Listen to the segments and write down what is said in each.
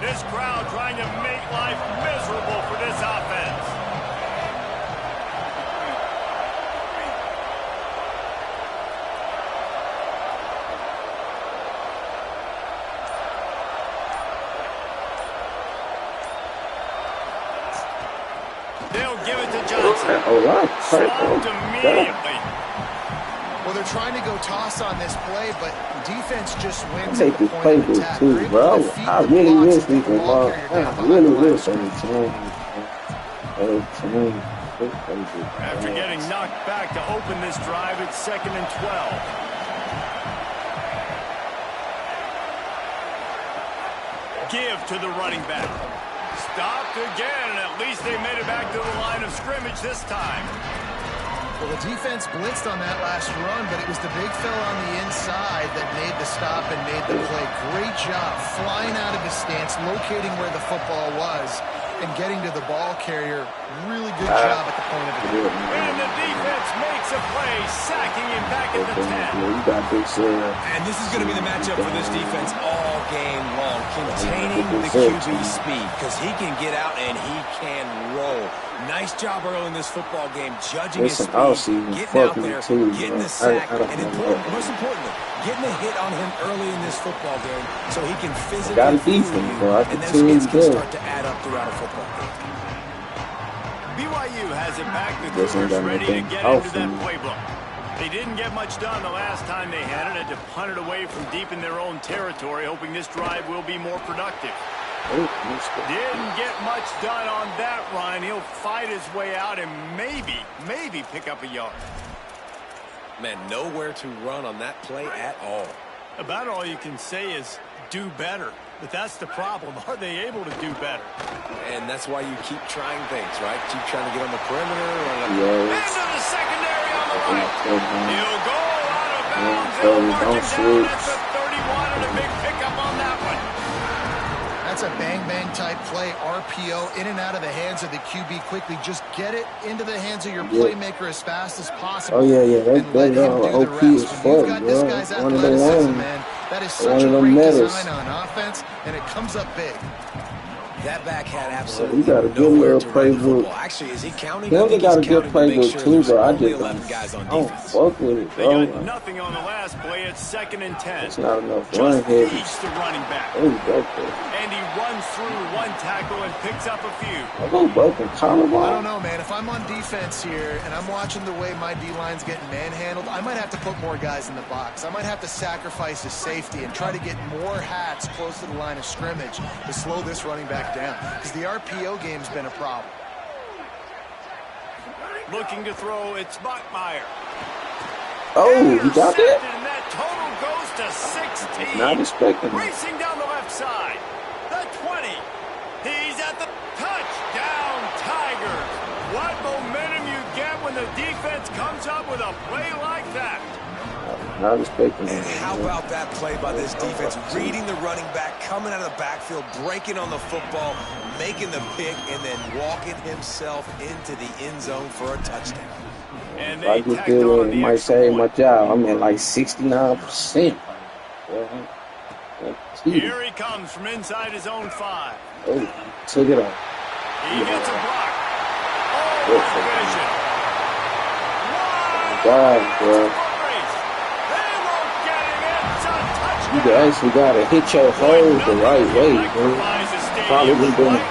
This crowd trying to make life miserable for this offense. They'll give it to Johnson. Swapped immediately. Well, they're trying to go toss on this play, but defense just wins I at take the this point of playbook attack. too, bro. I really wish we could log. I really wish they would change. After getting knocked back to open this drive, it's 2nd and 12. Give to the running back. Stopped again, and at least they made it back to the line of scrimmage this time. Well, the defense blitzed on that last run, but it was the big fella on the inside that made the stop and made the play. Great job flying out of his stance, locating where the football was, and getting to the ball carrier. Really good job at the point of attack. And the defense makes a play, sacking him back at the 10. And this is going to be the matchup for this defense all game long, containing the QB speed, because he can get out and he can roll. Nice job early in this football game, judging his speed, getting out there, getting the sack, and most importantly, getting a hit on him early in this football game so he can physically fool you, and those hits can start to add up throughout a football game. BYU has it back. The Cougars ready to get into that playbook. They didn't get much done the last time they had it. Had to punt it away from deep in their own territory, hoping this drive will be more productive. Didn't get much done on that run. He'll fight his way out and maybe pick up a yard. Man, nowhere to run on that play at all. About all you can say is do better. But that's the problem. Are they able to do better? And that's why you keep trying things, right? Keep trying to get on the perimeter. Into the secondary on the right. He'll go out of bounds. They'll mark him down at the 31 and a big pickup on that one. That's a bang-bang type play, RPO, in and out of the hands of the QB quickly. Just get it into the hands of your playmaker as fast as possible. Oh, yeah, and let him do the OP rest. is When you've fun, got this bro. guy's One of them athleticism, ones. man, that is such a great design on offense, and it comes up big. That back had absolutely You got a good nowhere little to run the playbook. football. Actually, is he counting? He I only think got a he's good counting to make playbook sure too, there's bro. I only just 11 guys on don't defense. fuck with it, They bro. got nothing on the last play. It's 2nd and 10. It's not enough Just run heavy. feeds the running back. Oh, okay. And he runs through one tackle and picks up a few. I go broken collarbone. I don't know, man. If I'm on defense here and I'm watching the way my D-line's getting manhandled, I might have to put more guys in the box. I might have to sacrifice his safety and try to get more hats close to the line of scrimmage to slow this running back down, because the RPO game's been a problem. Looking to throw, it's Bachmeier. Oh, you got that? And that total goes to 16. Not expecting it. Racing down the left side. The 20. He's at the touchdown, Tigers. What momentum you get when the defense comes up with a play like that. Not expecting And it. how about that play by this defense? Reading the running back, coming out of the backfield, breaking on the football, making the pick, and then walking himself into the end zone for a touchdown. And I they just tacked feel on it the might extra save my point. job. I'm at like 69%. Here he comes from inside his own 5. Oh, took it off. He gets a block. Oh, Good what vision. God, bro. They won't get him. It's a touchdown. You actually gotta hit your hole the right way, bro. Probably been doing it.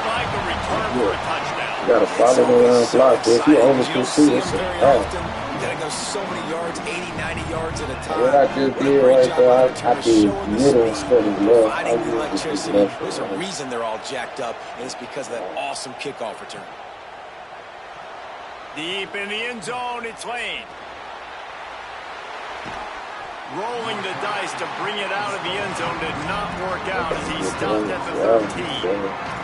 You gotta follow the block. If you over pursue, it's a foul. You gotta go so many yards, 80, 90 yards at a time. What I just did right there, I did middle instead of left. I Fighting the did electricity. left. There's a reason they're all jacked up, and it's because of that awesome kickoff return. Deep in the end zone, it's Lane. Rolling the dice to bring it out of the end zone did not work out as he stopped at the 13.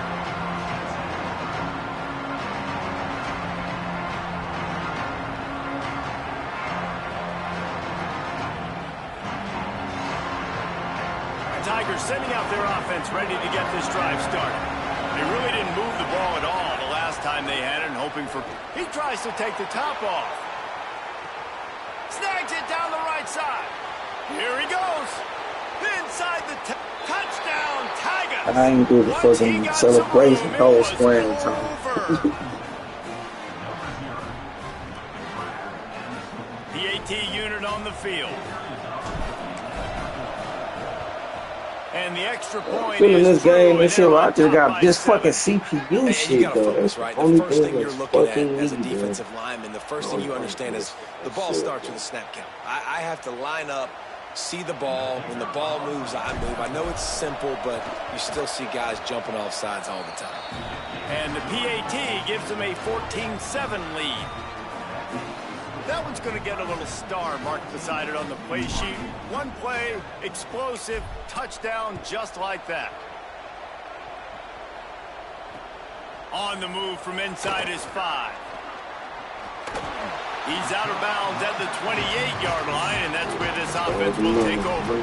Tigers sending out their offense ready to get this drive started. They really didn't move the ball at all the last time they had it, and hoping for... He tries to take the top off. Snags it down the right side. Here he goes. Inside the... Touchdown, Tigers! I ain't do the fucking celebration whole square time. PAT unit on the field. And the extra point in is this game, this shit, I just got this 7. fucking CPU shit, though. Focus, right? The first thing you're looking at as a defensive lineman, the first thing you understand is the ball starts with a snap count. I have to line up, see the ball. When the ball moves, I move. I know it's simple, but you still see guys jumping off sides all the time. And the PAT gives them a 14-7 lead. That one's going to get a little star marked beside it on the play sheet. One play, explosive, touchdown, just like that. On the move from inside his 5. He's out of bounds at the 28-yard line, and that's where this offense will take over.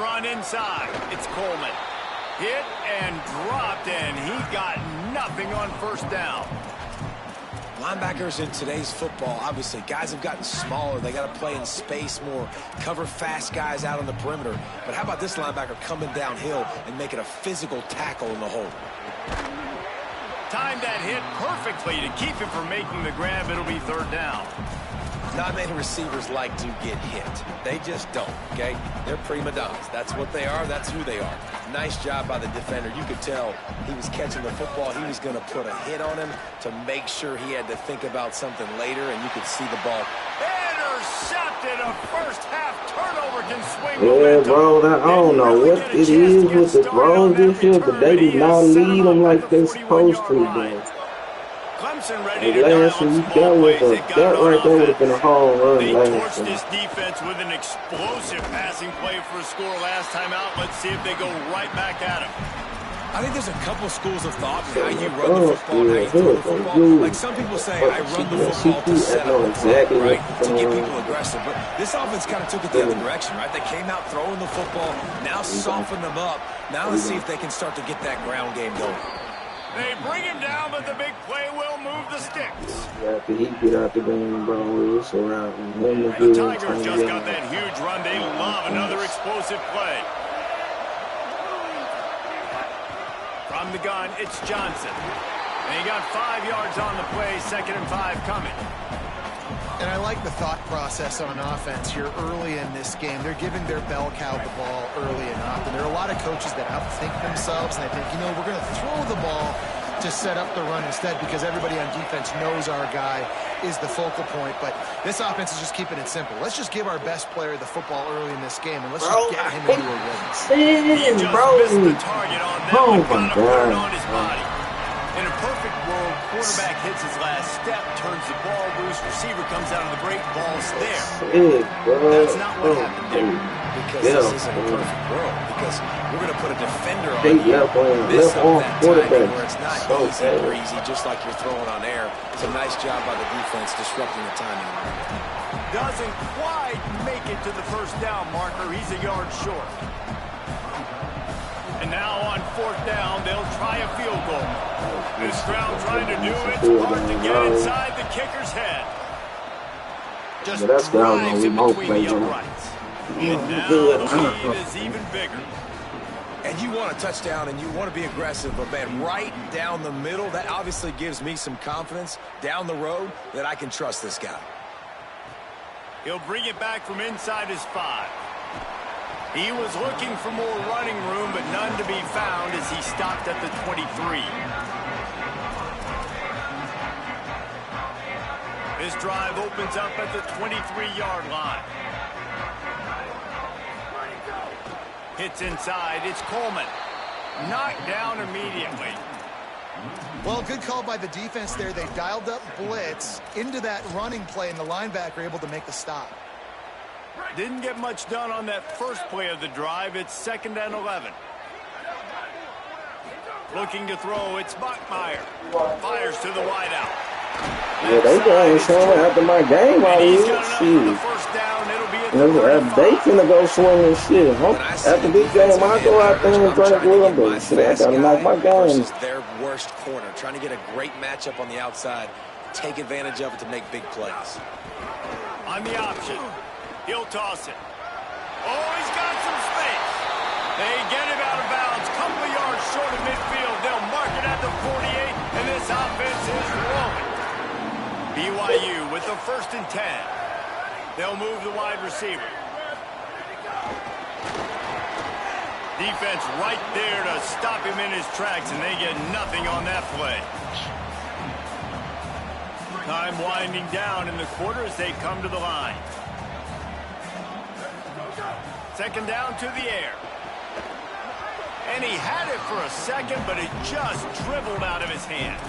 Run inside. It's Coleman. Hit and dropped, and he got nothing on first down. Linebackers in today's football, obviously, guys have gotten smaller. They got to play in space more, cover fast guys out on the perimeter. But how about this linebacker coming downhill and making a physical tackle in the hole? Timed that hit perfectly to keep him from making the grab. It'll be third down. Not many receivers like to get hit. They just don't, okay? They're prima donnas. That's what they are. That's who they are. Nice job by the defender. You could tell he was catching the football. He was going to put a hit on him to make sure he had to think about something later, and you could see the ball. Intercepted. A first-half turnover can swing. Yeah, bro, I don't know what it is with the throws this year, but they do not lead them like they're supposed to, bro. Ready last week, that right there would have been a home run. They torched this defense with an explosive passing play for a score last time out. Let's see if they go right back at him. I think there's a couple schools of thought in how you run the football and how you throw the football. Like some people say, I run the football to set up exactly right, to get people aggressive. But this offense kind of took it the other direction, right? They came out throwing the football, now soften them up. Now let's see if they can start to get that ground game going. They bring him down, but the big play will move the sticks. After he get out the game, bro, it's around. The Tigers just got that huge run. They love another explosive play. From the gun, it's Johnson. And he got 5 yards on the play, 2nd and 5 coming. And I like the thought process on offense here early in this game. They're giving their bell cow the ball early and often. There are a lot of coaches that outthink themselves, and they think, you know, we're going to throw the ball to set up the run instead because everybody on defense knows our guy is the focal point. But this offense is just keeping it simple. Let's just give our best player the football early in this game, and let's just get him into a rhythm. He just missed the target on that one. Got to put it on his body. In a perfect world, quarterback hits his last step, turns the ball loose, receiver comes out of the break, ball's there. That's not what happened there. Because this isn't a perfect world. Because we're going to put a defender on you. Miss up that timing where it's not easy or breezy, just like you're throwing on air. It's a nice job by the defense disrupting the timing. Doesn't quite make it to the first down marker. He's a yard short. And now on 4th down, they'll try a field goal. This crowd trying to do its part to get inside the kicker's head. Just drives in between the uprights. And now the lead is even bigger. And you want a touchdown and you want to be aggressive, but man, right down the middle, that obviously gives me some confidence down the road that I can trust this guy. He'll bring it back from inside his 5. He was looking for more running room, but none to be found as he stopped at the 23. This drive opens up at the 23-yard line. Hits inside. It's Coleman. Knocked down immediately. Well, good call by the defense there. They dialed up blitz into that running play, and the linebacker able to make the stop. Didn't get much done on that first play of the drive. It's 2nd and 11. Looking to throw, it's Bachmeier. Fires to the wideout. Yeah, they going to show after my game while he's we got enough for the first down. It'll be a They finna go swing and shit. After this game, I go out there and drink with them, but shit, I gotta knock my game. Versus their worst corner, trying to get a great matchup on the outside, take advantage of it to make big plays. On the option, he'll toss it. Oh, he's got some space. They get him out of bounds, couple of yards short of midfield. They'll mark it at the 48, and this offense is rolling. BYU with the 1st and 10. They'll move the wide receiver. Defense right there to stop him in his tracks, and they get nothing on that play. Time winding down in the quarter as they come to the line. 2nd down to the air. And he had it for a second, but it just dribbled out of his hands.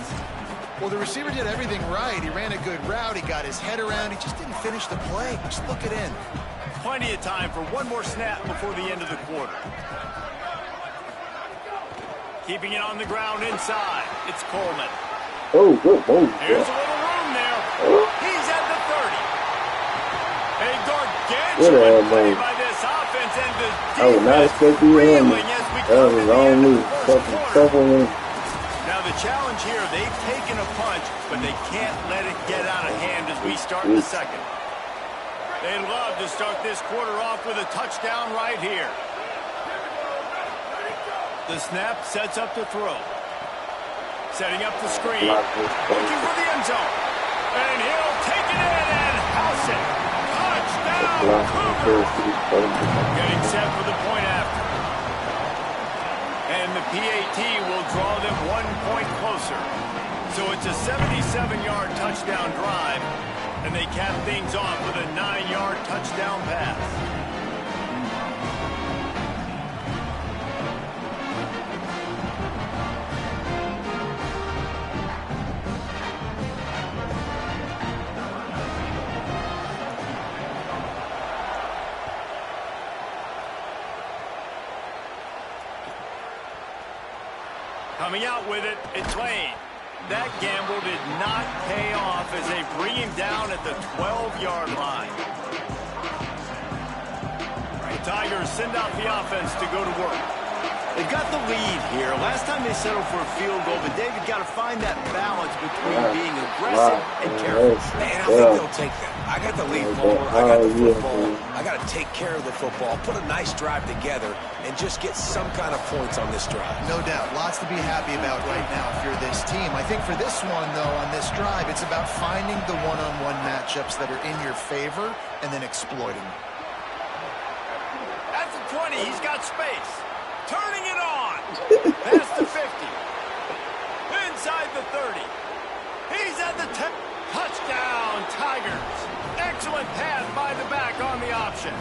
Well, the receiver did everything right. He ran a good route. He got his head around. He just didn't finish the play. Just look it in. Plenty of time for one more snap before the end of the quarter. Keeping it on the ground inside. It's Coleman. Oh, good move. Here's a little room there. He's at the 30. A gargantuan play by this offense, and the I would not expect you to him. That was his own move. Now the challenge here, they've taken a punch, but they can't let it get out of hand as we start the second. They'd love to start this quarter off with a touchdown right here. The snap sets up the throw. Setting up the screen. Looking for the end zone. And he'll take it in and house it. Touchdown, Cougars. Getting set for the point after. And the PAT will draw them 1 point closer. So it's a 77-yard touchdown drive, and they cap things off with a 9-yard touchdown pass. Coming out with it, it's Lane. That gamble did not pay off as they bring him down at the 12-yard line. The Tigers send out the offense to go to work. They've got the lead here. Last time they settled for a field goal, but David got to find that balance between being aggressive and careful. And I think they'll take that. I got the lead, Palmer. I got the football. I got to take care of the football, put a nice drive together, and just get some kind of points on this drive. No doubt. Lots to be happy about right now if you're this team. I think for this one, though, on this drive, it's about finding the one-on-one matchups that are in your favor and then exploiting them. At the 20, he's got space. Turning it on. Past the 50. Inside the 30. He's at the 10. Touchdown, Tigers. Excellent pass by the back on the option.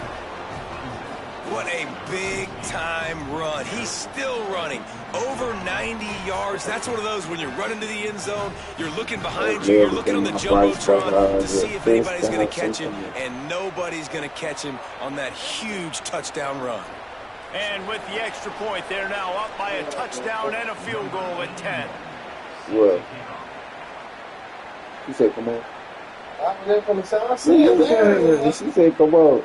What a big-time run. He's still running. Over 90 yards. That's one of those when you're running to the end zone, you're looking behind you, you're looking on the Jumbotron to see if anybody's going to catch him, and nobody's going to catch him on that huge touchdown run. And with the extra point, they're now up by a touchdown and a field goal at 10. What? She said, come on. She said, come on.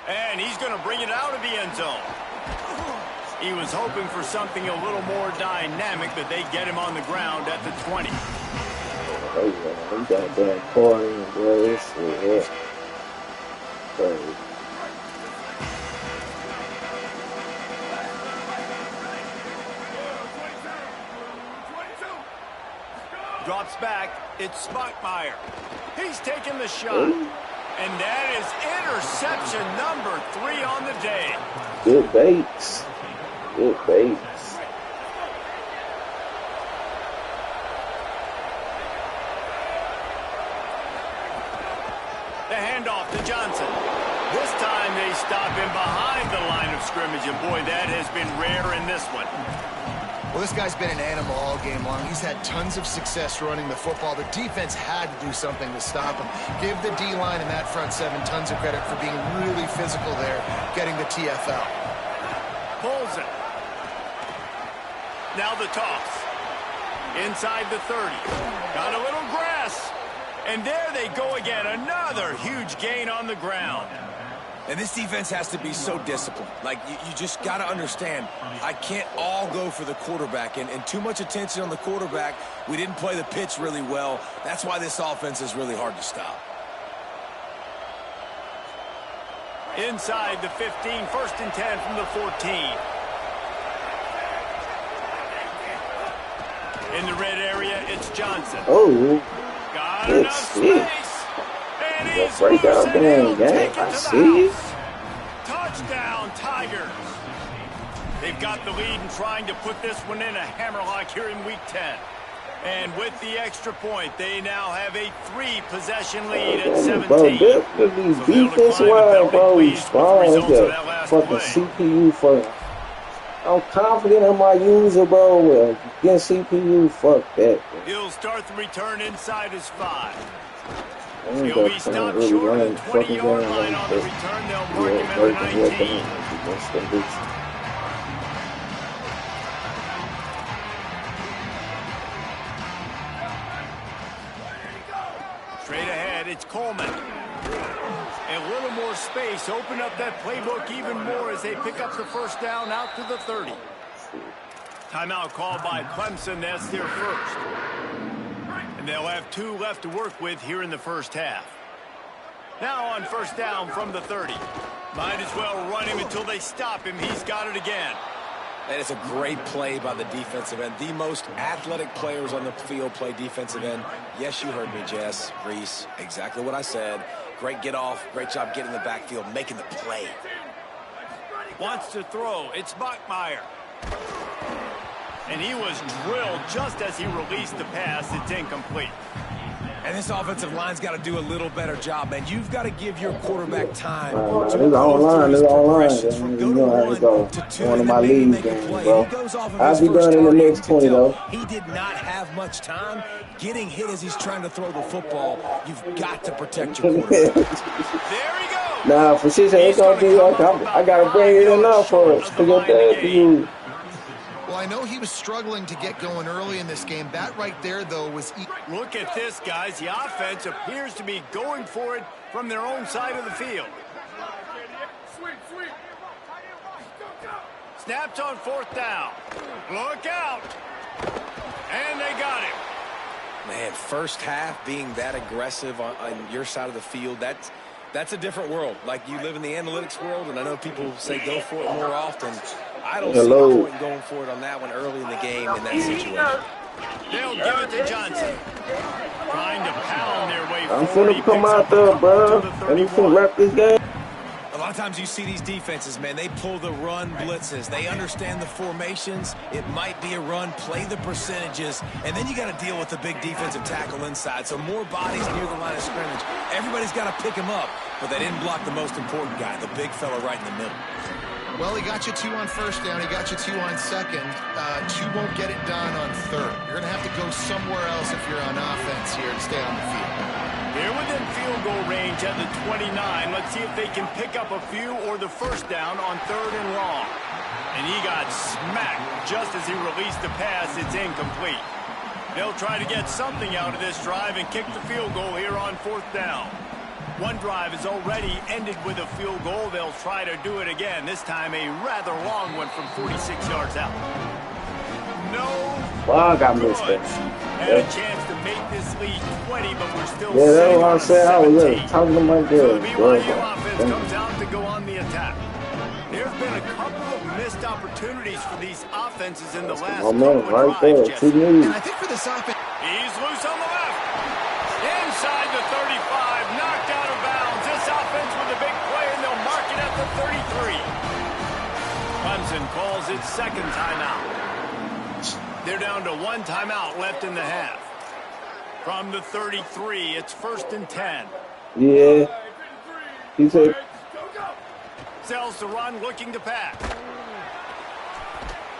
And he's going to bring it out of the end zone. He was hoping for something a little more dynamic, but they get him on the ground at the 20. He got that corner, bro. This is crazy. Drops back. It's Spockmeyer. He's taking the shot. And that is interception number 3 on the day. Good baits. Good baits. The handoff to Johnson. This time they stop him behind the line of scrimmage, and boy, that has been rare in this one. Well, this guy's been an animal all game long. He's had tons of success running the football. The defense had to do something to stop him. Give the D-line and that front seven tons of credit for being really physical there, getting the TFL. Pulls it. Now the toss. Inside the 30. Got a little grass. And there they go again. Another huge gain on the ground. And this defense has to be so disciplined. Like, you just got to understand, I can't all go for the quarterback. And too much attention on the quarterback. We didn't play the pitch really well. That's why this offense is really hard to stop. Inside the 15, 1st and 10 from the 14. In the red area, it's Johnson. Oh, got enough space. And he's break out game, gang. I see. Touchdown, Tigers. They've got the lead and trying to put this one in a hammerlock here in Week 10. And with the extra point, they now have a 3-possession lead at 17. Bro, this defense-wise, bro, we strong. Fucking CPU for. I'm confident in my user, bro. Against CPU, fuck that. Bro. He'll start the return inside his 5. He'll be stopped short of the 20-yard line on the return. They'll mark him at the 19. Straight ahead, it's Coleman. A little more space. Open up that playbook even more as they pick up the first down out to the 30. Timeout called by Clemson. That's their first. And they'll have 2 left to work with here in the first half. Now on first down from the 30. Might as well run him until they stop him. He's got it again. That is a great play by the defensive end. The most athletic players on the field play defensive end. Yes, you heard me, Jess, Reese. Exactly what I said. Great get off. Great job getting in the backfield, making the play. Wants to throw. It's Bachmeier. And he was drilled just as he released the pass. It's incomplete. And this offensive line's got to do a little better job, man. You've got to give your quarterback time to go through his progressions from go to 1 to 2 one of and my then maybe leagues make a games, play. bro. He goes off of I'll his be first done in the target. next 20, though. He did not have much time. Getting hit as he's trying to throw the football, you've got to protect your quarterback. There he goes. Nah, for sure, it's gonna be like I gotta bring it enough for us to get that to you. Well, I know he was struggling to get going early in this game. That right there, though, was... Look at this, guys. The offense appears to be going for it from their own side of the field. Snaps on 4th down. Look out. And they got him. Man, first half being that aggressive on your side of the field, that's a different world. Like, you live in the analytics world, and I know people say go for it more often. I don't see a point in going for it on that one early in the game in that situation. They'll give it to Johnson. Trying to pound their way I'm forward. finna come out there, bro. And we finna wrap this game. A lot of times you see these defenses, man, they pull the run blitzes. They understand the formations. It might be a run, play the percentages, and then you got to deal with the big defensive tackle inside. So more bodies near the line of scrimmage. Everybody's got to pick him up, but they didn't block the most important guy, the big fella right in the middle. Well, he got you 2 on first down. He got you 2 on second. 2 won't get it done on third. You're going to have to go somewhere else if you're on offense here to stay on the field. They're within field goal range at the 29. Let's see if they can pick up a few or the first down on 3rd and long. And he got smacked just as he released the pass. It's incomplete. They'll try to get something out of this drive and kick the field goal here on 4th down. One drive is already ended with a field goal. They'll try to do it again. This time a rather long one from 46 yards out. No. Well, I got missed it. Had a chance to make this lead 20, but we're still that's what I said. I was talking to my So girl. the BYU offense comes out to go on the attack. There's been a couple of missed opportunities for these offenses in the last couple of right there. drives, Jesse. And I think for this offense... He's loose on the left. Inside the 35, knocked out of bounds. This offense with a big play, and they'll mark it at the 33. Clemson calls its 2nd timeout. They're down to 1 timeout left in the half. From the 33, it's 1st and 10. Yeah. He said... Sells the run, looking to pass.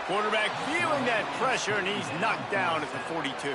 Quarterback feeling that pressure, and he's knocked down at the 42.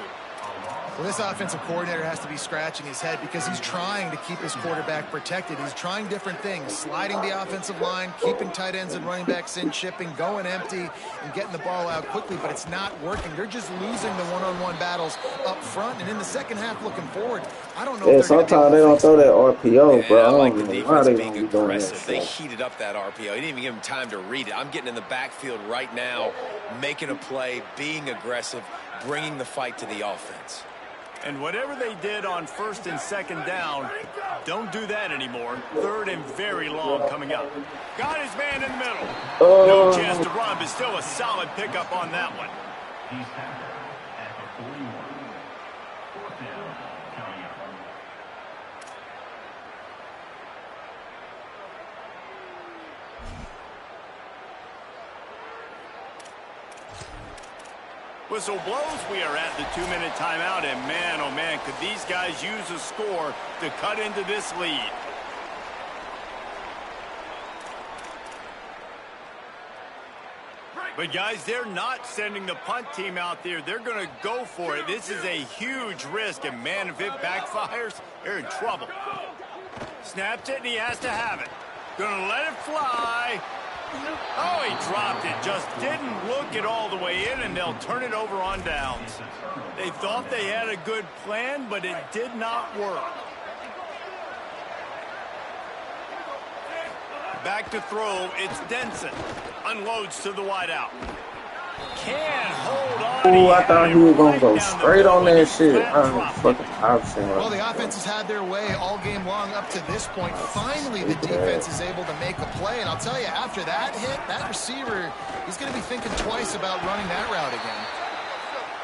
Well, this offensive coordinator has to be scratching his head because he's trying to keep his quarterback protected. He's trying different things, sliding the offensive line, keeping tight ends and running backs in, chipping, going empty, and getting the ball out quickly, but it's not working. They're just losing the one-on-one battles up front, and in the second half looking forward, I don't know if they're sometimes they don't throw that RPO, and bro. I like the defense being doing that aggressive. They shit. heated up that RPO. He didn't even give him time to read it. I'm getting in the backfield right now, making a play, being aggressive, bringing the fight to the offense. And whatever they did on first and second down, don't do that anymore. Third and very long coming up. Got his man in the middle. No chance to run, but still a solid pickup on that one. He's tackled at the 41. Fourth down, carry on. Whistle blows, we are at the 2-minute timeout, and man, oh man, could these guys use a score to cut into this lead. But guys, they're not sending the punt team out there. They're going to go for it. This is a huge risk, and man, if it backfires, they're in trouble. Snapped it, and he has to have it. Gonna let it fly. Oh, he dropped it. Just didn't look it all the way in, and they'll turn it over on downs. They thought they had a good plan, but it did not work. Back to throw, it's Denson. Unloads to the wideout. Can't hold on. Ooh, I thought he was going to go straight on that shit. I'm fucking option. Well, the offense has had their way all game long up to this point. Finally, the defense is able to make a play. And I'll tell you, after that hit, that receiver, he's going to be thinking twice about running that route again.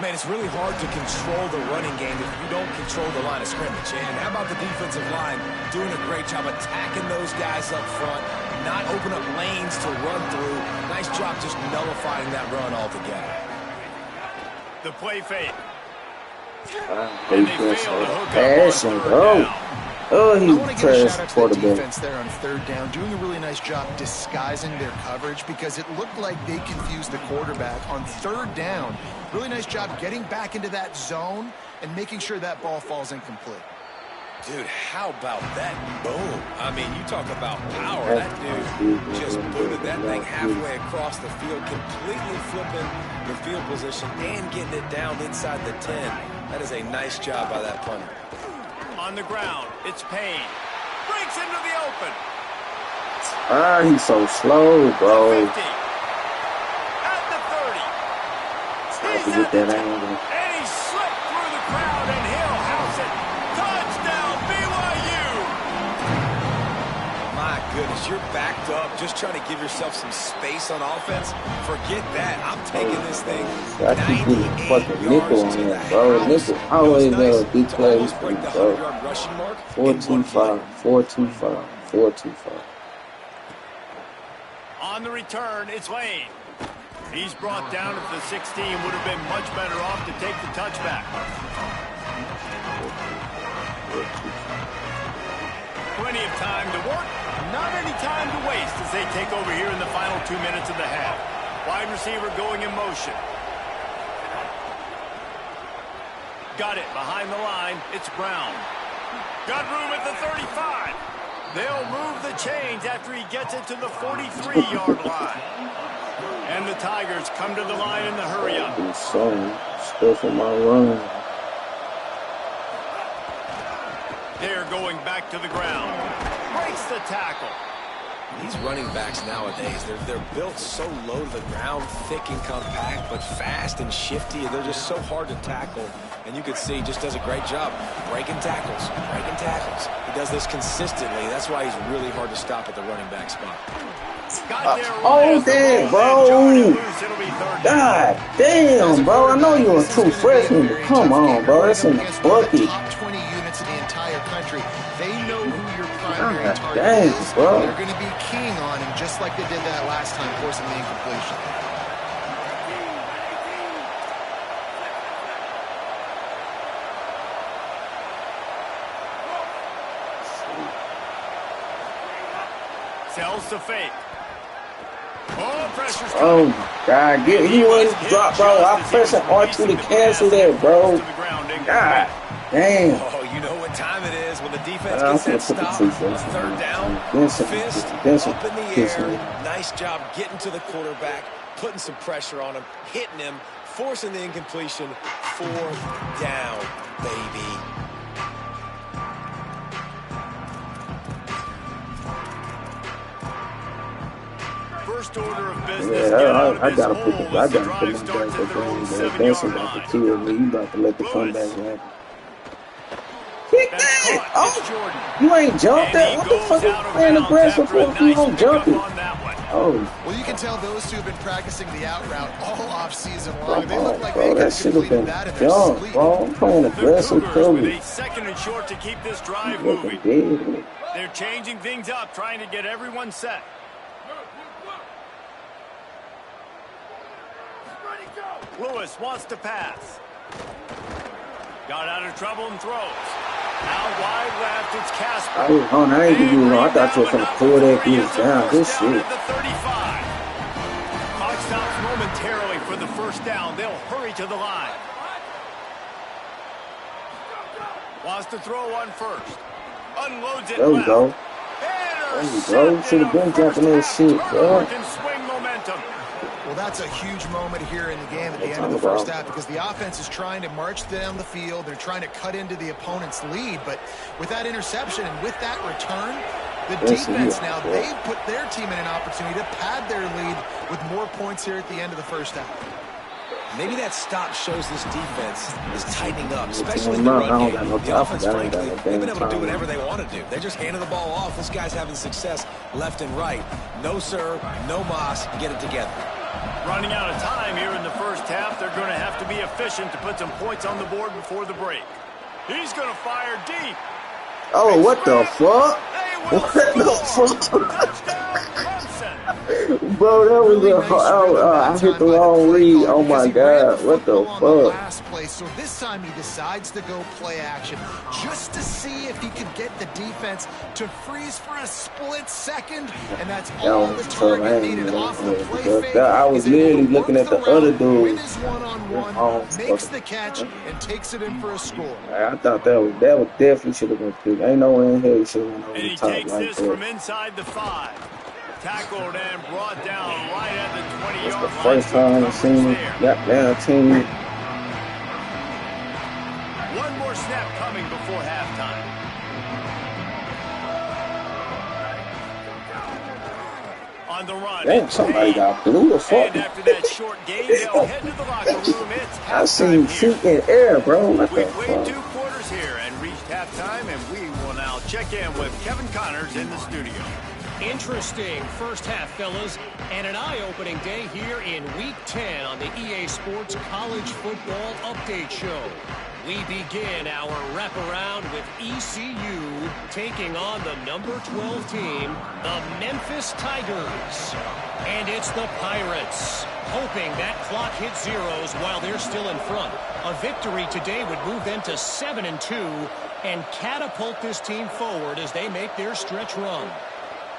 Man, it's really hard to control the running game if you don't control the line of scrimmage. And how about the defensive line doing a great job attacking those guys up front, not open up lanes to run through. Nice job just nullifying that run altogether. The play fake. And they failed to hook up on third down. Oh, I want to give a shout out to the quarterback. defense there on third down, doing a really nice job disguising their coverage because it looked like they confused the quarterback on third down. Really nice job getting back into that zone and making sure that ball falls incomplete. Dude, how about that boom? I mean, you talk about power. That dude just booted that thing halfway across the field, completely flipping the field position and getting it down inside the 10. That is a nice job by that punter. On the ground, it's Payne. Breaks into the open. Ah, he's so slow, bro. 50. At the 30. Trying to He's get at the that 10. angle. And he slipped through the crowd, and he'll house it. Touchdown, BYU. My goodness, you're backed up, just trying to give yourself some space on offense. Forget that. I'm taking this thing I keep getting 98 fucking nickel on there, bro. Nickel always got a big play for me, bro. 4-2-5, 4-2-5, 4-2-5. On the return, it's Lane. He's brought down at the 16. Would have been much better off to take the touchback. Plenty of time to work, not any time to waste as they take over here in the final 2 minutes of the half. Wide receiver going in motion. Got it behind the line. It's Brown. Got room at the 35. They'll move the chains after he gets it to the 43-yard line. And the Tigers come to the line in the hurry-up. Still for my run. They're going back to the ground. Breaks the tackle. These running backs nowadays, they're built so low to the ground, thick and compact, but fast and shifty. They're just so hard to tackle. And you can see he just does a great job breaking tackles, breaking tackles. He does this consistently. That's why he's really hard to stop at the running back spot. Oh, damn, bro. God damn, bro. I know you're a true freshman, but come on, bro. That's in the bucket. Top 20 units in the entire country. They know who your primary target dang, is. bro. They're going to be keying on him just like they did that last time, forcing the incompletion. Sells to fake. Oh, pressure's Oh, God. He wouldn't drop, bro. I'm pressing R2 to cancel that, bro. To the ground, God damn. Oh, you know what time it is when the defense gets that stop. Third down, fist up in the air. Nice job getting to the quarterback, putting some pressure on him, hitting him, forcing the incompletion. Fourth down, baby. First order of business. I gotta put them back at the game. Benson about to kill me. You about to let the comeback happen. Kick that! Oh, you ain't jumped that? What the fuck is playing aggressive for if you don't jump it? Oh. Well, you can tell those two have been practicing the out route all off season long. They look like bro, that should have been jump, bro. I'm playing aggressive coverage. Second and short to keep this drive moving. They're changing things up, trying to get everyone set. Lewis wants to pass. Got out of trouble and throws. Now wide left, it's Casper. Oh, I ain't giving you. I thought you were going to pull that piece down. Good shit. The 35. Clock stops momentarily for the first down. They'll hurry to the line. Wants to throw on first. Unloads it. There we go. There we go. Should have been jumping that shit, bro. Swing momentum. Well, that's a huge moment here in the game at the end of the first half because the offense is trying to march down the field. They're trying to cut into the opponent's lead. But with that interception and with that return, the defense now, they've put their team in an opportunity to pad their lead with more points here at the end of the first half. Maybe that stop shows this defense is tightening up, especially in the run game. The offense, frankly, they've been able to do whatever they want to do. They're just handing the ball off. This guy's having success left and right. No, sir, no mas. Get it together. Running out of time here in the first half. They're going to have to be efficient to put some points on the board before the break. He's going to fire deep. Oh, what the fuck? What the fuck? Bro, that was I hit the wrong read. Oh my god, what the fuck? Last play, so this time he decides to go play action just to see if he could get the defense to freeze for a split second, and that's all the target needed off the play fake. I was literally looking at the other dude. One-on-one, makes the catch and takes it in for a score. I thought that definitely should have been picked. Ain't no way in hell he should have went over the top like that. And he takes this from inside the 5. Tackled and brought down right at the 20-yard line. That's the first time I've seen him. Goddamn team. One more snap coming before halftime. On the run. Damn, somebody got blue as fuck. And after that short game, they'll head to the locker room. It's I seen feet in air, bro. What the We've fuck? played 2 quarters here and reached halftime, and we will now check in with Kevin Connors in the studio. Interesting first half, fellas, and an eye-opening day here in Week 10 on the EA Sports College Football Update Show. We begin our wraparound with ECU taking on the number 12 team, the Memphis Tigers. And it's the Pirates, hoping that clock hits zeros while they're still in front. A victory today would move them to 7-2 and catapult this team forward as they make their stretch run.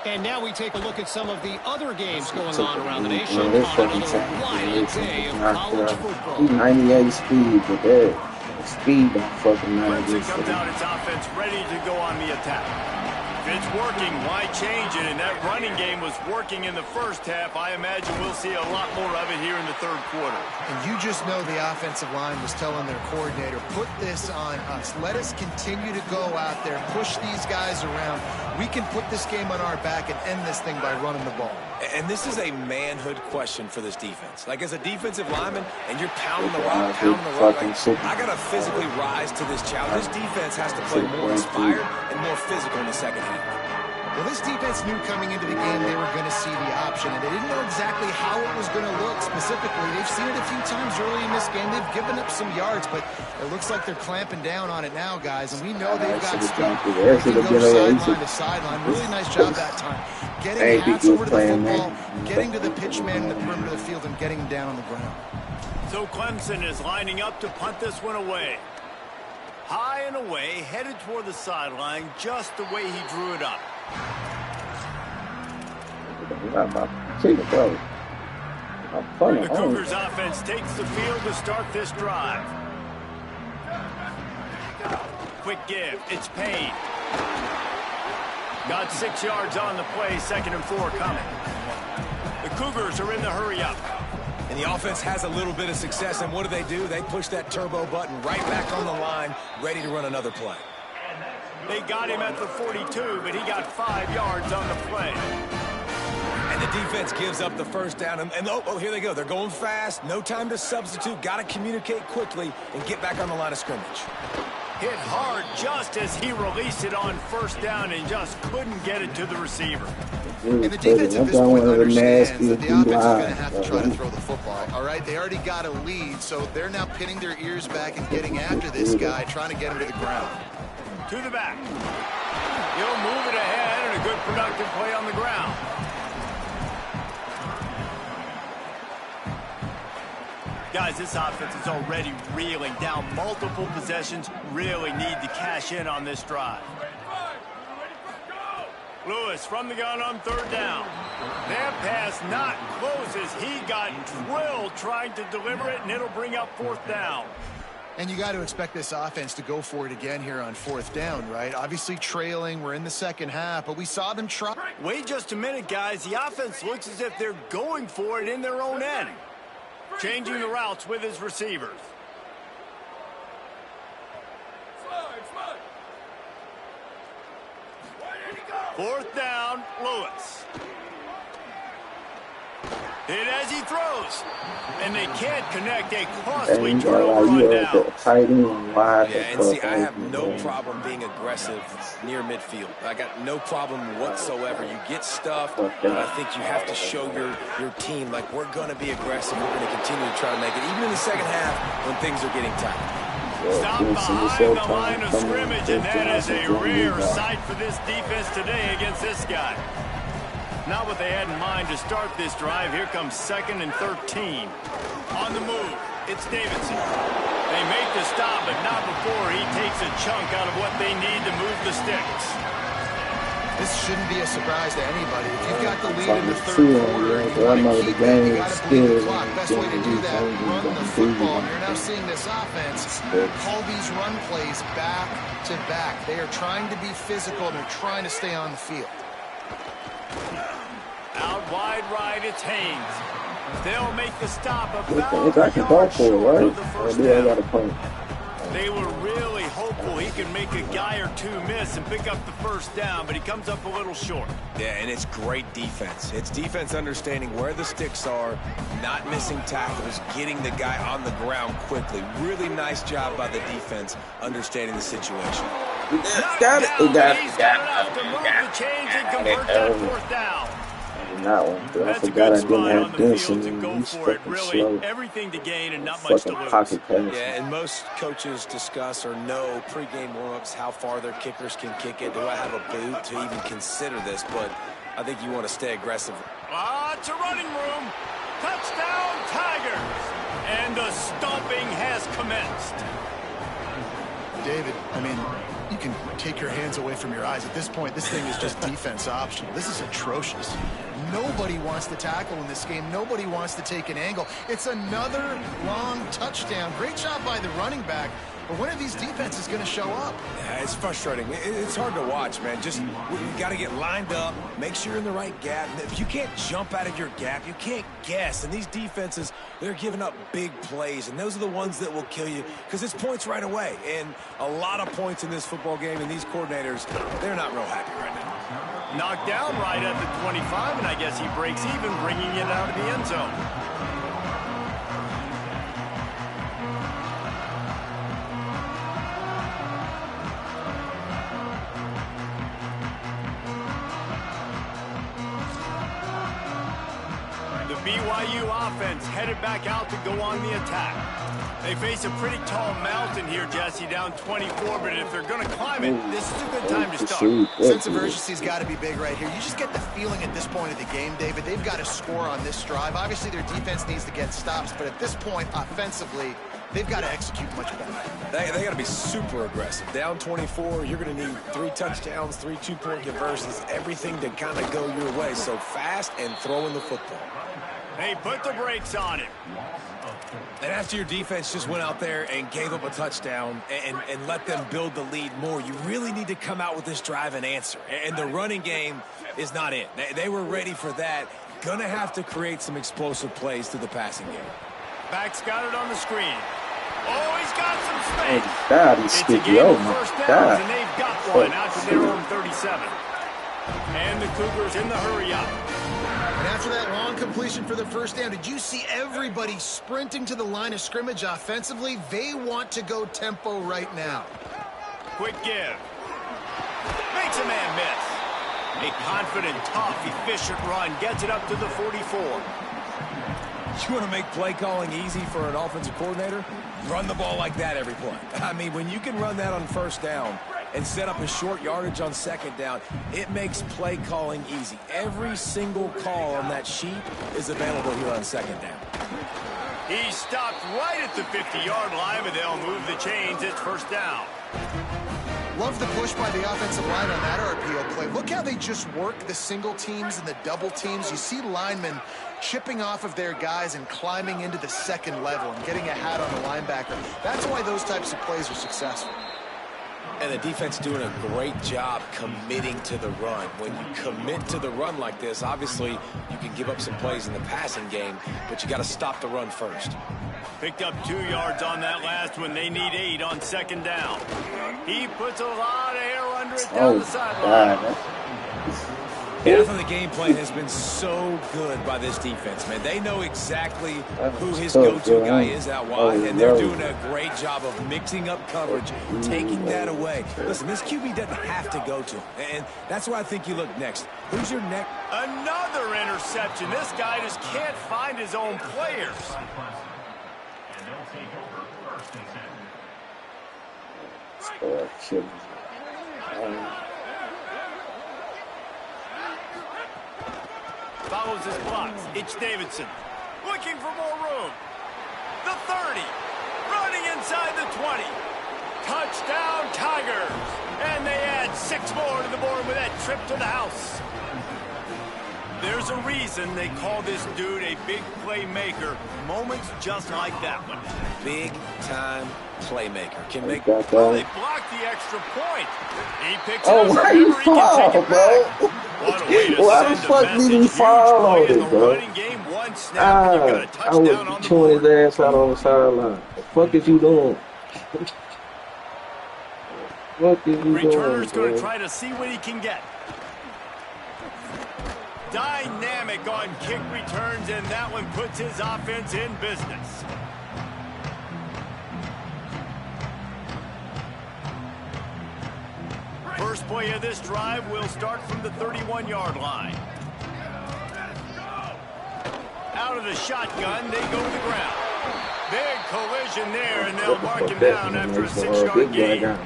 And now we take a look at some of the other games going on around the nation on another wild day of college football. 98 speed, but that speed don't fucking matter. Clemson comes out its offense ready to go on the attack. If it's working, why change it? And that running game was working in the first half. I imagine we'll see a lot more of it here in the third quarter. And you just know the offensive line was telling their coordinator, put this on us. Let us continue to go out there, push these guys around. We can put this game on our back and end this thing by running the ball. And this is a manhood question for this defense. Like, as a defensive lineman, and you're pounding the rock, I got to physically rise to this challenge. This defense has to play more inspired and more physical in the second half. Well, this defense knew coming into the game they were going to see the option, and they didn't know exactly how it was going to look specifically. They've seen it a few times early in this game. They've given up some yards, but it looks like they're clamping down on it now, guys, and we know they've got speed. They can go sideline to sideline. Really nice job that time. Getting hats over to the football, getting to the pitch man in the perimeter of the field, and getting him down on the ground. So Clemson is lining up to punt this one away. High and away, headed toward the sideline, just the way he drew it up. The Cougars offense takes the field to start this drive. quick give. It's paid. Got 6 yards on the play, 2nd and 4 coming. The Cougars are in the hurry-up. And the offense has a little bit of success, and what do? They push that turbo button right back on the line, ready to run another play. They got him at the 42, but he got 5 yards on the play. And the defense gives up the first down. And oh, here they go. They're going fast. No time to substitute. Got to communicate quickly and get back on the line of scrimmage. Hit hard just as he released it on 1st down and just couldn't get it to the receiver. And the defense at this point understands that the offense is going to have to try to throw the football, all right? They already got a lead, so they're now pinning their ears back and getting after this guy, trying to get him to the ground. To the back. He'll move it ahead, and a good productive play on the ground. Guys, this offense is already reeling down multiple possessions. Really need to cash in on this drive. Lewis from the gun on 3rd down. That pass not close as he got drilled trying to deliver it, and it'll bring up 4th down. And you got to expect this offense to go for it again here on 4th down, right? Obviously trailing, we're in the 2nd half, but we saw them try. Wait just a minute, guys. The offense looks as if they're going for it in their own end. Changing the routes with his receivers. 4th down, Lewis. Hit as he throws. And they can't connect. A costly turnover on down. Yeah, and see, I have no problem being aggressive near midfield. I got no problem whatsoever. You get stuffed, but I think you have to show your team, like, we're going to be aggressive. We're going to continue to try to make it, even in the 2nd half when things are getting tight. Stop behind the line of scrimmage, and that is a rare sight for this defense today against this guy. Not what they had in mind to start this drive. Here comes 2nd and 13. On the move, it's Davidson. They make the stop, but not before he takes a chunk out of what they need to move the sticks. This shouldn't be a surprise to anybody. If you've got the lead in the 3rd quarter, you want to keep it, you got to bleed the clock. Best way to do that, run the football. You're now seeing this offense call these run plays back to back. They are trying to be physical, and they're trying to stay on the field. Out wide right, it's Haynes. They'll make the stop about a yard short of the 1st down. They were really hopeful he could make a guy or two miss and pick up the 1st down, but he comes up a little short. Yeah, and it's great defense. It's defense understanding where the sticks are, not missing tackles, getting the guy on the ground quickly. Really nice job by the defense understanding the situation. Got it. He's got enough to move the change and convert that 4th down. Not one, but I forgot I didn't have Denson, and he's fucking slow. Everything to gain and not much to lose. Pocket pass. Yeah, and most coaches discuss or know pregame warm-ups, how far their kickers can kick it. Do I have a boot to even consider this? But I think you want to stay aggressive. Lots of running room. Touchdown, Tigers. And the stomping has commenced. David, I mean, you can take your hands away from your eyes. At this point, this thing is just defense optional. This is atrocious. Nobody wants to tackle in this game. Nobody wants to take an angle. It's another long touchdown. Great job by the running back. But when are these defenses going to show up? Yeah, it's frustrating. It's hard to watch, man. Just, you got to get lined up, make sure you're in the right gap. If you can't jump out of your gap, you can't guess. And these defenses, they're giving up big plays, and those are the ones that will kill you because it's points right away. And a lot of points in this football game, and these coordinators, they're not real happy right now. Knocked down right at the 25, and I guess he breaks even, bringing it out of the end zone. BYU offense headed back out to go on the attack. They face a pretty tall mountain here, Jesse, down 24, but if they're going to climb it, this is a good time to start. Sense of urgency's got to be big right here. You just get the feeling at this point of the game, David, they've got to score on this drive. Obviously, their defense needs to get stops, but at this point, offensively, they've got to execute much better. They got to be super aggressive. Down 24, you're going to need 3 touchdowns, 3 2-point conversions, everything to kind of go your way. So fast and throwing the football. They put the brakes on him. And after your defense just went out there and gave up a touchdown and let them build the lead more, you really need to come out with this drive and answer. And the running game is not it. They were ready for that. Gonna have to create some explosive plays through the passing game. Back's got it on the screen. Oh, he's got some space. Oh, God, he's sticky. Oh, my God. And they've got one out to their own 37. And the Cougars in the hurry up. And after that long completion for the first down, did you see everybody sprinting to the line of scrimmage offensively? They want to go tempo right now. Quick give. Makes a man miss. A confident, tough, efficient run gets it up to the 44. You want to make play calling easy for an offensive coordinator? Run the ball like that every play. I mean, when you can run that on first down and set up a short yardage on second down, it makes play calling easy. Every single call on that sheet is available here on second down. He stopped right at the 50-yard line, but they'll move the chains. It's first down. Love the push by the offensive line on that RPO play. Look how they just work the single teams and the double teams. You see linemen chipping off of their guys and climbing into the second level and getting a hat on the linebacker. That's why those types of plays are successful. And the defense doing a great job committing to the run. When you commit to the run like this, obviously you can give up some plays in the passing game, but you got to stop the run first. Picked up 2 yards on that last one. They need 8 on second down. He puts a lot of air under it down the sideline. Half of the game plan has been so good by this defense, man. They know exactly who his go-to guy is out wide, and they're doing a great job of mixing up coverage, taking that away. Listen, this QB doesn't have to go to him, and that's why I think you look next. Who's your next? Another interception. This guy just can't find his own players. And they'll take over first and 10. Follows his blocks. It's Davidson. Looking for more room. The 30. Running inside the 20. Touchdown, Tigers. And they add 6 more to the board with that trip to the house. There's a reason they call this dude a big playmaker. Moments just like that one. Big-time playmaker. Can make. Well, they blocked the extra point. He picks it Oh, up. why you fall, bro? Why the fuck did he fall on it, bro? I was chewing his ass out on the sideline. The fuck is you doing? What is you doing, Returner's going to bro? try to see what he can get. Dynamic on kick returns, and that one puts his offense in business. First play of this drive will start from the 31-yard line. Out of the shotgun, they go to the ground. Big collision there, and they'll mark him down after a 6-yard gain.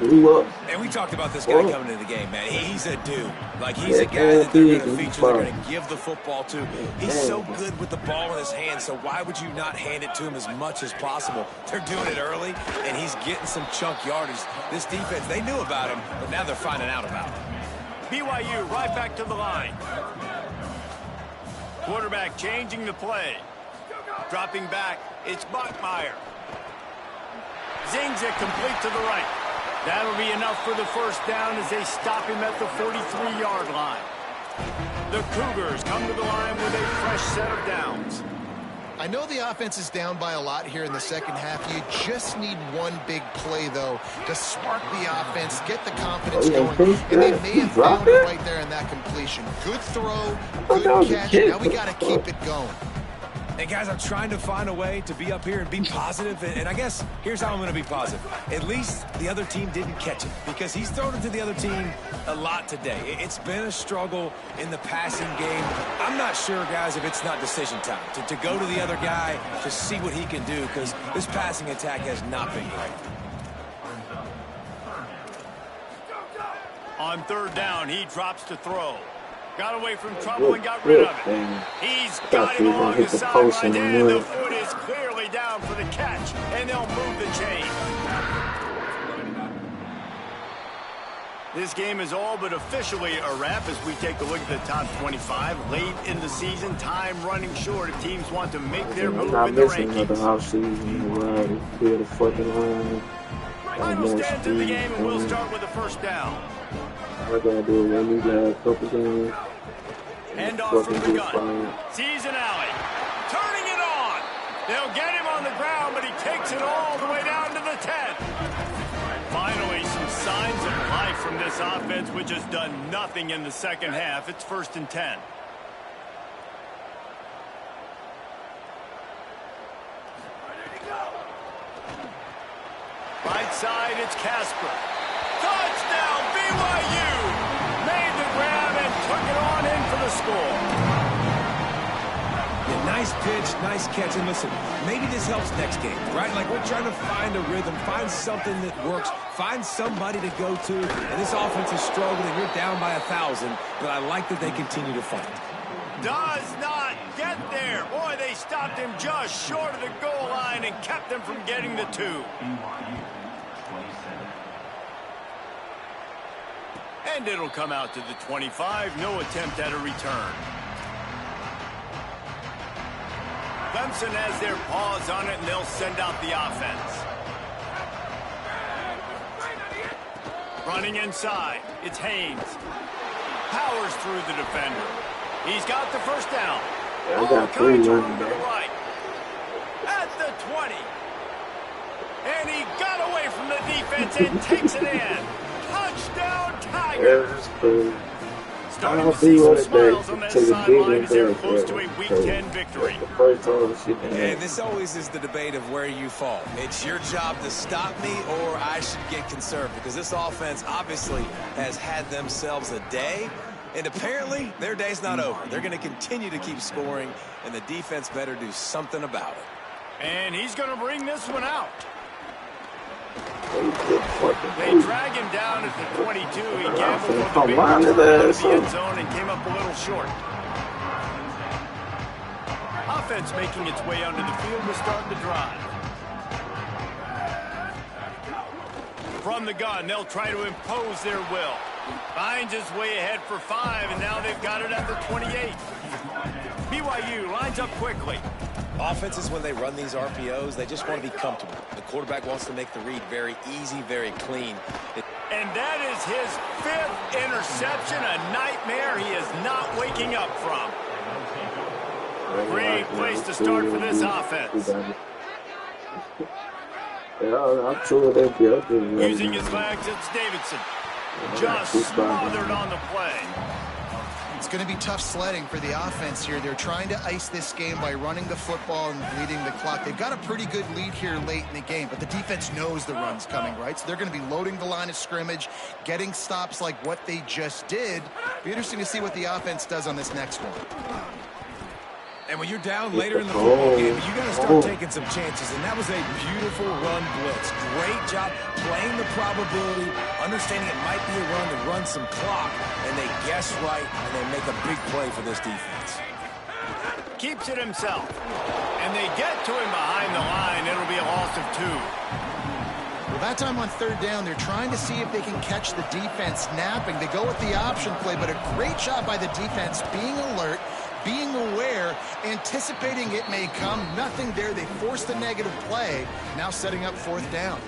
And we talked about this guy coming into the game, man. He's a dude. Like, he's a guy that they're going to feature, they're going to give the football to. He's so good with the ball in his hand, so why would you not hand it to him as much as possible? They're doing it early, and he's getting some chunk yardage. This defense, they knew about him, but now they're finding out about him. BYU right back to the line. Quarterback changing the play. Dropping back, it's Bachmeier. Zings it complete to the right. That'll be enough for the first down as they stop him at the 43-yard line. The Cougars come to the line with a fresh set of downs. I know the offense is down by a lot here in the second half. You just need one big play, though, to spark the offense, get the confidence going. And they may have found it right there in that completion. Good throw, good catch. Now we got to keep it going. And guys, I'm trying to find a way to be up here and be positive, and I guess here's how I'm going to be positive. At least the other team didn't catch it, because he's thrown it to the other team a lot today. It's been a struggle in the passing game. I'm not sure, guys, if it's not decision time to go to the other guy to see what he can do, because this passing attack has not been great. On third down, he drops to throw. Got away from trouble and got rid of it. He's got him along the sideline, and the foot is clearly down for the catch, and they'll move the chain. This game is all but officially a wrap as we take a look at the top 25. Late in the season, time running short if teams want to make their move in the rankings. Final stands in the game, and we'll start with a first down. I gotta do it when we got a couple games. Hand off from the gun. Sees an alley. Turning it on. They'll get him on the ground, but he takes it all the way down to the 10. Finally, some signs of life from this offense, which has done nothing in the second half. It's 1st and 10. Right side, it's Casper. Touchdown, BYU! Made the grab and took it on in for the score. Yeah, nice pitch, nice catch. And listen, maybe this helps next game, right? Like we're trying to find a rhythm, find something that works, find somebody to go to. And this offense is struggling. You're down by 1,000, but I like that they continue to fight. Does not get there. Boy, they stopped him just short of the goal line and kept him from getting the 2. And it'll come out to the 25. No attempt at a return. Clemson has their paws on it, and they'll send out the offense. Running inside. It's Haynes. Powers through the defender. He's got the first down. I got 3 running to the right. At the 20. And he got away from the defense and takes it in. Touchdown, Tigers. Starting to see some smiles on that sideline as they're close to a Week 10 victory. And this always is the debate of where you fall. It's your job to stop me or I should get conserved because this offense obviously has had themselves a day. And apparently, their day's not over. They're going to continue to keep scoring, and the defense better do something about it. And he's going to bring this one out. They drag him down at the 22. He gambled for the big out of the end zone and came up a little short. Offense making its way onto the field to start the drive. From the gun, they'll try to impose their will. Finds his way ahead for 5, and now they've got it at the 28. BYU lines up quickly. Offenses, when they run these RPOs, they just want to be comfortable. The quarterback wants to make the read very easy, very clean. And that is his 5th interception, a nightmare he is not waking up from. Great place to start for this offense. Using his legs, it's Davidson. Just smothered on the play. It's going to be tough sledding for the offense here. They're trying to ice this game by running the football and bleeding the clock. They've got a pretty good lead here late in the game, but the defense knows the run's coming, right? So they're going to be loading the line of scrimmage, getting stops like what they just did. Be interesting to see what the offense does on this next one. And when you're down later in the football game, you got to start taking some chances. And that was a beautiful run blitz. Great job playing the probability, understanding it might be a run to run some clock, and they guess right, and they make a big play for this defense. Keeps it himself. And they get to him behind the line. It'll be a loss of 2. Well, that time on 3rd down, they're trying to see if they can catch the defense napping. They go with the option play, but a great job by the defense being alert, being aware, anticipating it may come. Nothing there. They forced the negative play. Now setting up 4th down.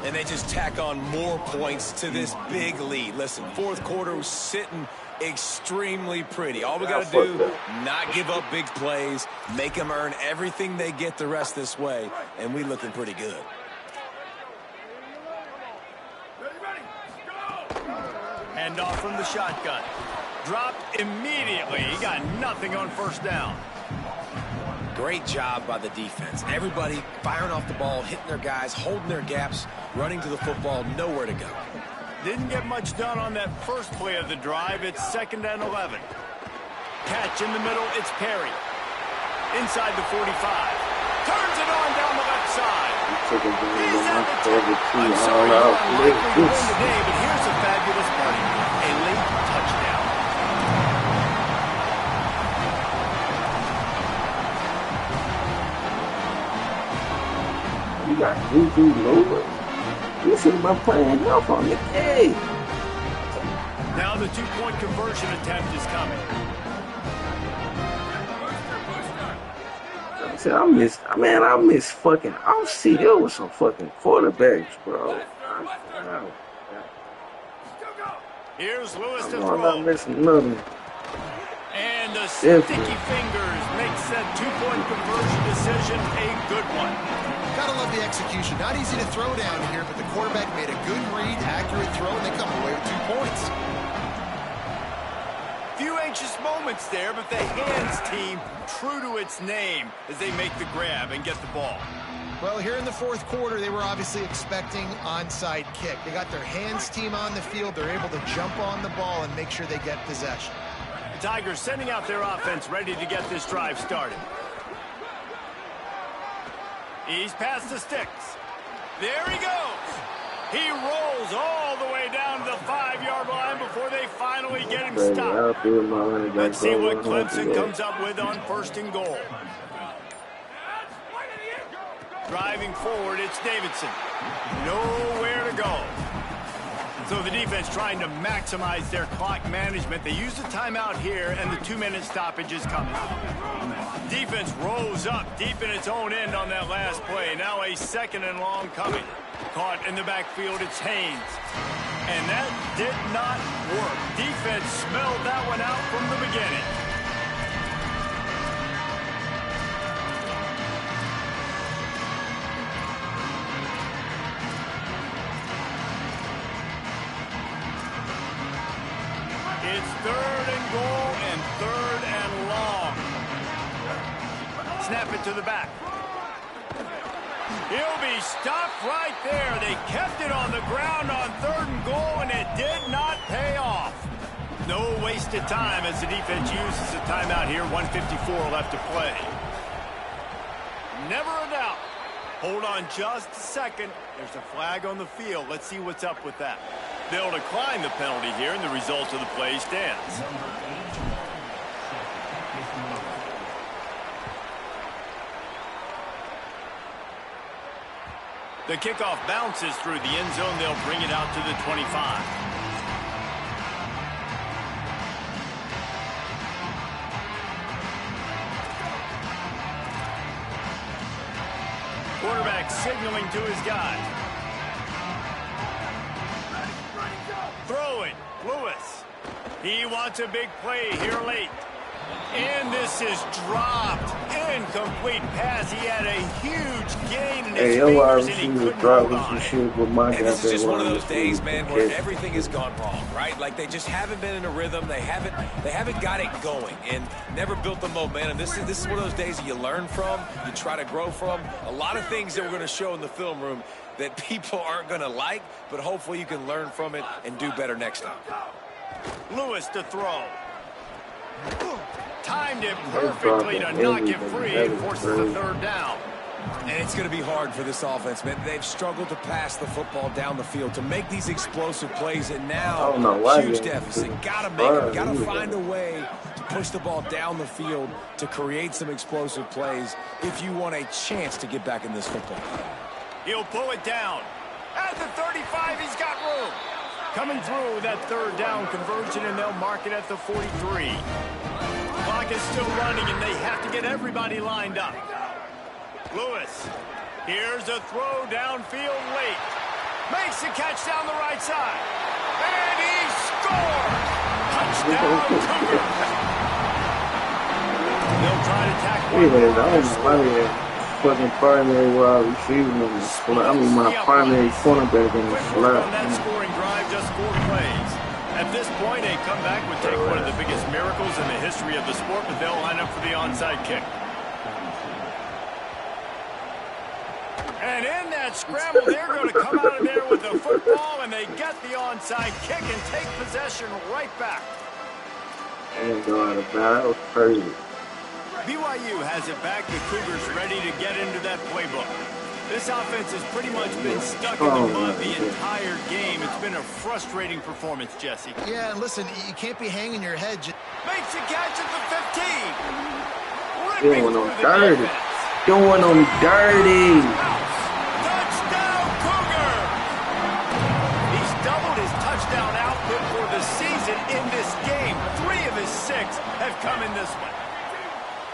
And they just tack on more points to this big lead. Listen, 4th quarter was sitting extremely pretty. All we got to do, not give up big plays, make them earn everything they get the rest this way, and we looking pretty good. Hand off from the shotgun. Dropped immediately. He got nothing on 1st down. Great job by the defense. Everybody firing off the ball, hitting their guys, holding their gaps, running to the football, nowhere to go. Didn't get much done on that first play of the drive. It's 2nd and 11. Catch in the middle. It's Perry. Inside the 45. Turns it on down the left side. He's at the 10. I'm sorry you're unlikely to win today, but here's a fabulous play. A late touchdown. You got Juju Lover. You should have been playing enough on the day. Now the two-point conversion attempt is coming. See, I miss fucking off-seat. It was some fucking quarterbacks, bro. Here's Lewis to I'm throw. not missing nothing. And the sticky fingers makes that two-point conversion decision a good one. Gotta love the execution. Not easy to throw down here, but the quarterback made a good read, accurate throw, and they come away with 2 points. Few anxious moments there, but the hands team true to its name as they make the grab and get the ball. Well, here in the fourth quarter, they were obviously expecting onside kick. They got their hands team on the field. They're able to jump on the ball and make sure they get possession. The Tigers sending out their offense ready to get this drive started. He's past the sticks. There he goes. He rolls all the way down to the 5-yard line before they finally get him stopped. Let's see what Clemson comes up with on 1st and goal. Driving forward, it's Davidson. Nowhere to go. So the defense trying to maximize their clock management. They use the timeout here, and the 2-minute stoppage is coming. Defense rolls up deep in its own end on that last play. Now a 2nd and long coming. Caught in the backfield, it's Haynes. And that did not work. Defense smelled that one out from the beginning. It's 3rd and goal and 3rd and long. Snap it to the back. He'll be stopped right there. They kept it on the ground on 3rd and goal, and it did not pay off. No wasted time as the defense uses a timeout here. 1:54 left to play. Never a doubt. Hold on just a second. There's a flag on the field. Let's see what's up with that. They'll decline the penalty here, and the result of the play stands. The kickoff bounces through the end zone. They'll bring it out to the 25. Quarterback signaling to his guy. Throwing, Lewis. He wants a big play here late. And this is dropped. Incomplete pass. He had a huge gain in his fingers, and he couldn't hold on. And this is just one of those days, man, where everything has gone wrong, right? Like they just haven't been in a rhythm. They haven't got it going and never built the momentum. This is one of those days that you learn from, you try to grow from. A lot of things that we're going to show in the film room that people aren't going to like, but hopefully you can learn from it and do better next time. Lewis to throw. Timed it perfectly to knock it free and forces the 3rd down. And it's going to be hard for this offense, man. They've struggled to pass the football down the field to make these explosive plays, and now huge deficit. Got to make them. Got to find a way to push the ball down the field to create some explosive plays if you want a chance to get back in this football game. He'll pull it down. At the 35, he's got room. Coming through that 3rd down conversion, and they'll mark it at the 43. Clock is still running, and they have to get everybody lined up. Lewis, here's a throw downfield late. Makes the catch down the right side. And he scores! Touchdown, Cougars! They'll try to tackle. Fucking primary wide receiver in the slot. I mean, my primary cornerback in the slot. On that scoring drive, just 4 plays. At this point, a comeback would take one of the biggest miracles in the history of the sport, but they'll line up for the onside kick. And in that scramble, they're going to come out of there with the football, and they get the onside kick and take possession right back. Ain't going to that was crazy. BYU has it back. The Cougars ready to get into that playbook. This offense has pretty much been stuck in the mud the entire game. It's been a frustrating performance, Jesse. Yeah, and listen, you can't be hanging your head. Makes the catch at the 15. Ripping through the dirty. defense. Doing them dirty. Touchdown, Cougar. He's doubled his touchdown output for the season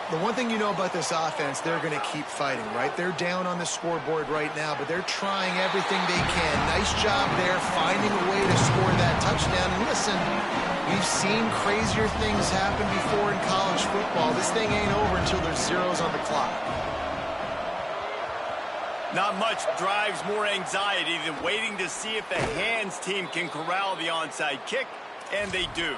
The one thing you know about this offense, they're going to keep fighting, right? They're down on the scoreboard right now, but they're trying everything they can. Nice job there, finding a way to score that touchdown. And listen, we've seen crazier things happen before in college football. This thing ain't over until there's zeros on the clock. Not much drives more anxiety than waiting to see if the hands team can corral the onside kick, and they do.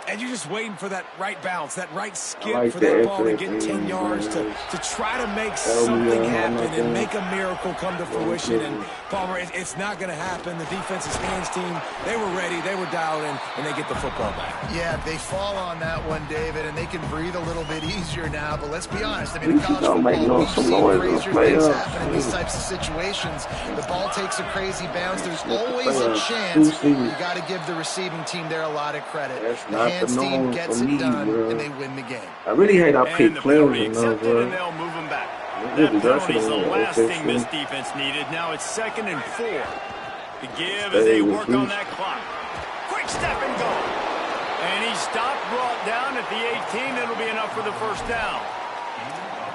And you're just waiting for that right bounce, that right skip for that ball to get 10 yards to try to make something happen and make a miracle come to fruition. And, Palmer, it's not going to happen. The defense's hands team, they were ready, they were dialed in, and they get the football back. Yeah, they fall on that one, David, and they can breathe a little bit easier now. But let's be honest, I mean, in college football, we've seen crazier things happen in these types of situations. The ball takes a crazy bounce. There's always a chance. You got to give the receiving team there a lot of credit. The hands team gets it done, and they win the game. I really hate I pick Clemson, though, bro. And they'll move them back. That penalty's the last thing this defense needed. Now it's 2nd and 4. The give as they work on that clock. Quick step and go. And he stopped, brought down at the 18. It'll be enough for the first down.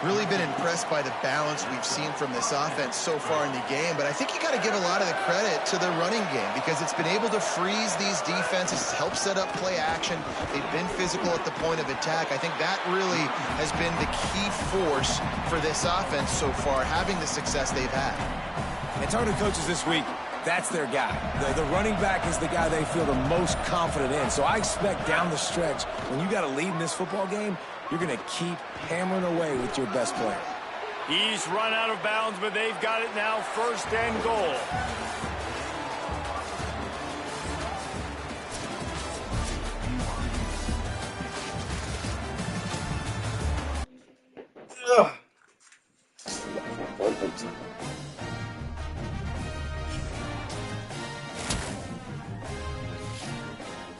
Really been impressed by the balance we've seen from this offense so far in the game, but I think you got to give a lot of the credit to the running game because it's been able to freeze these defenses, help set up play action. They've been physical at the point of attack. I think that really has been the key force for this offense so far, having the success they've had. And talking to coaches this week, that's their guy. The running back is the guy they feel the most confident in. So I expect down the stretch, when you got a lead in this football game, you're going to keep hammering away with your best player. He's run out of bounds, but they've got it now, 1st and goal.